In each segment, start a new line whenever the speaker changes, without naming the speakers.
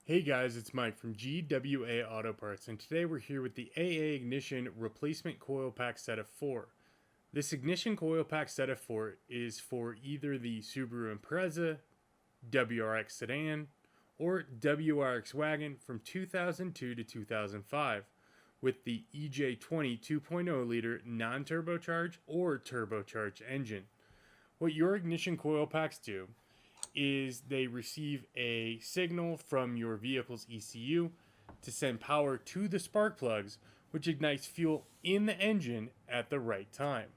Hey guys, it's Mike from GWA Auto Parts, and today we're here with the AA Ignition Replacement Coil Pack Set of 4. This Ignition Coil Pack Set of 4 is for either the Subaru Impreza, WRX Sedan, or WRX Wagon from 2002 to 2005, with the EJ20 2.0 liter non-turbocharged or turbocharged engine. What your ignition coil packs do is they receive a signal from your vehicle's ECU to send power to the spark plugs, which ignites fuel in the engine at the right time.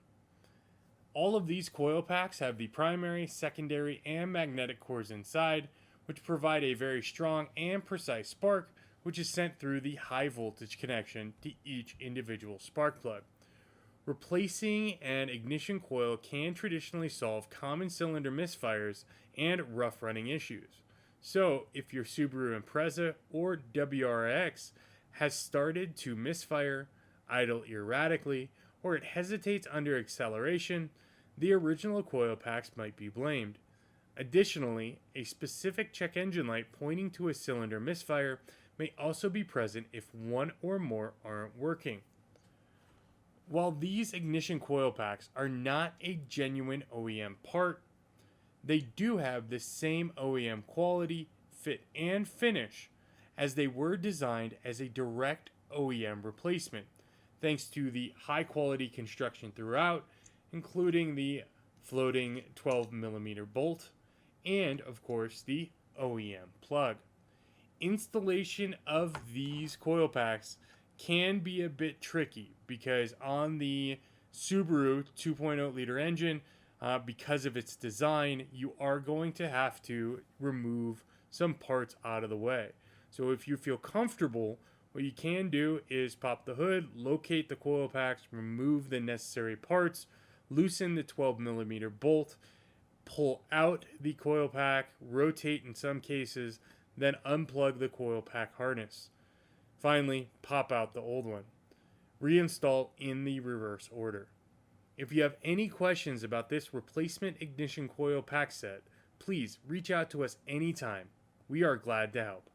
All of these coil packs have the primary, secondary, and magnetic cores inside, which provide a very strong and precise spark, which is sent through the high voltage connection to each individual spark plug. Replacing an ignition coil can traditionally solve common cylinder misfires and rough running issues. So, if your Subaru Impreza or WRX has started to misfire, idle erratically, or it hesitates under acceleration, the original coil packs might be blamed. Additionally, a specific check engine light pointing to a cylinder misfire may also be present if one or more aren't working. While these ignition coil packs are not a genuine OEM part, they do have the same OEM quality, fit, and finish as they were designed as a direct OEM replacement, thanks to the high quality construction throughout, including the floating 12mm bolt, and of course the OEM plug. Installation of these coil packs can be a bit tricky because on the Subaru 2.0 liter engine, because of its design, you are going to have to remove some parts out of the way. So if you feel comfortable, what you can do is pop the hood, locate the coil packs, remove the necessary parts, loosen the 12mm bolt, pull out the coil pack, rotate in some cases, then unplug the coil pack harness. Finally, pop out the old one. Reinstall in the reverse order. If you have any questions about this replacement ignition coil pack set, please reach out to us anytime. We are glad to help.